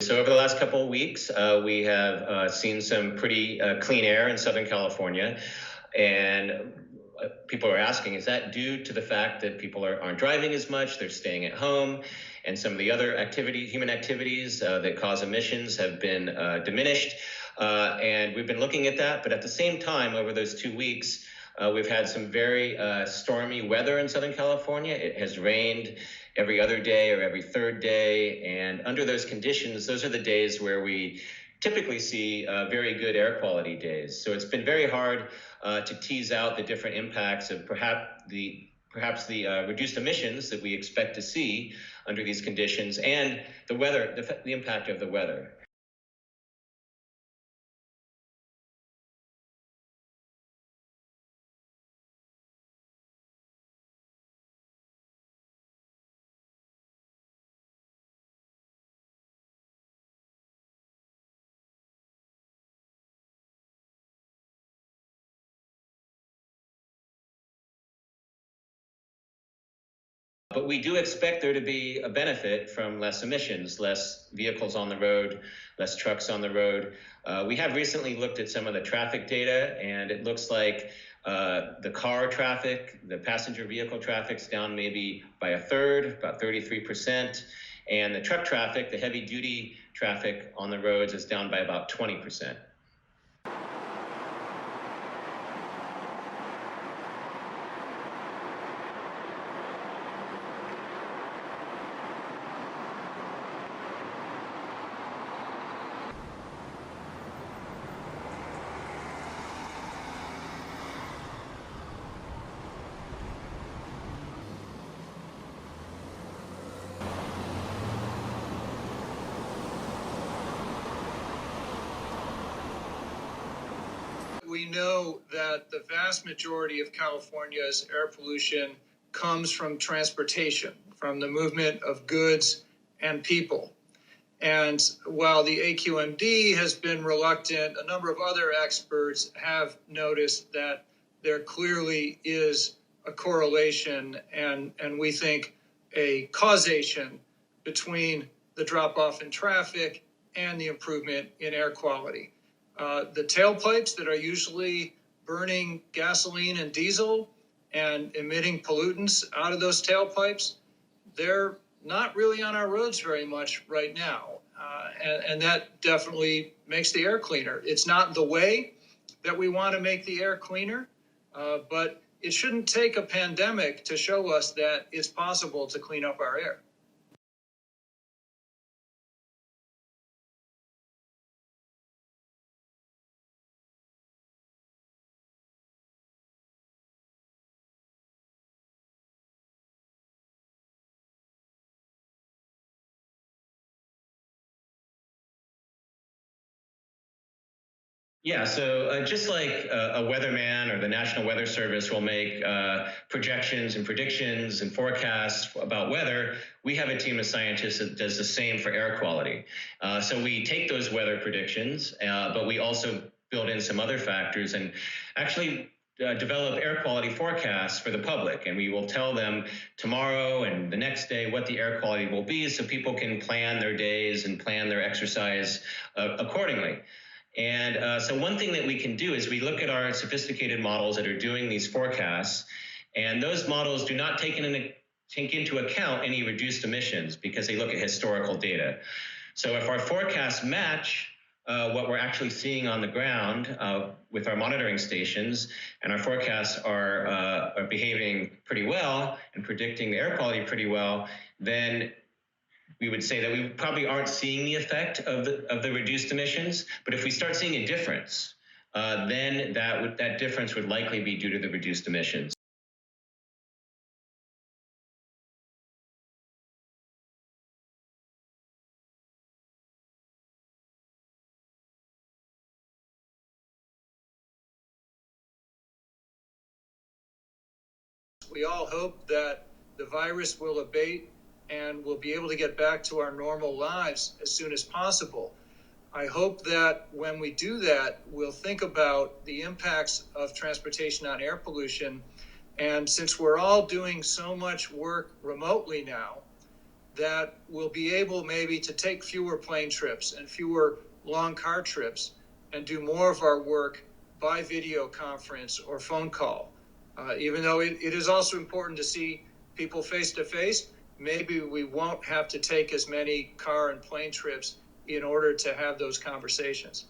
So over the last couple of weeks, we have seen some pretty clean air in Southern California. And people are asking, is that due to the fact that people aren't driving as much, they're staying at home, and some of the other human activities that cause emissions have been diminished? And we've been looking at that. But at the same time, over those 2 weeks, we've had some very stormy weather in Southern California. It has rained every other day or every third day. And under those conditions, those are the days where we typically see very good air quality days. So it's been very hard to tease out the different impacts of perhaps the reduced emissions that we expect to see under these conditions and the weather, the impact of the weather. But we do expect there to be a benefit from less emissions, less vehicles on the road, less trucks on the road. We have recently looked at some of the traffic data, and it looks like the car traffic, the passenger vehicle traffic's down maybe by a third, about 33%. And the truck traffic, the heavy duty traffic on the roads is down by about 20%. We know that the vast majority of California's air pollution comes from transportation, from the movement of goods and people. And while the AQMD has been reluctant, a number of other experts have noticed that there clearly is a correlation and we think a causation between the drop-off in traffic and the improvement in air quality. The tailpipes that are usually burning gasoline and diesel and emitting pollutants out of those tailpipes, they're not really on our roads very much right now. And that definitely makes the air cleaner. It's not the way that we want to make the air cleaner, but it shouldn't take a pandemic to show us that it's possible to clean up our air. Yeah, so just like a weatherman or the National Weather Service will make projections and predictions and forecasts about weather, we have a team of scientists that does the same for air quality. So we take those weather predictions, but we also build in some other factors and actually develop air quality forecasts for the public. And we will tell them tomorrow and the next day what the air quality will be so people can plan their days and plan their exercise accordingly. And so one thing that we can do is we look at our sophisticated models that are doing these forecasts, and those models do not take into account any reduced emissions because they look at historical data. So if our forecasts match what we're actually seeing on the ground with our monitoring stations, and our forecasts are behaving pretty well and predicting the air quality pretty well, then we would say that we probably aren't seeing the effect of the reduced emissions. But if we start seeing a difference, then that difference would likely be due to the reduced emissions. We all hope that the virus will abate and we'll be able to get back to our normal lives as soon as possible. I hope that when we do that, we'll think about the impacts of transportation on air pollution. And since we're all doing so much work remotely now, that we'll be able maybe to take fewer plane trips and fewer long car trips and do more of our work by video conference or phone call. Even though it is also important to see people face to face, maybe we won't have to take as many car and plane trips in order to have those conversations.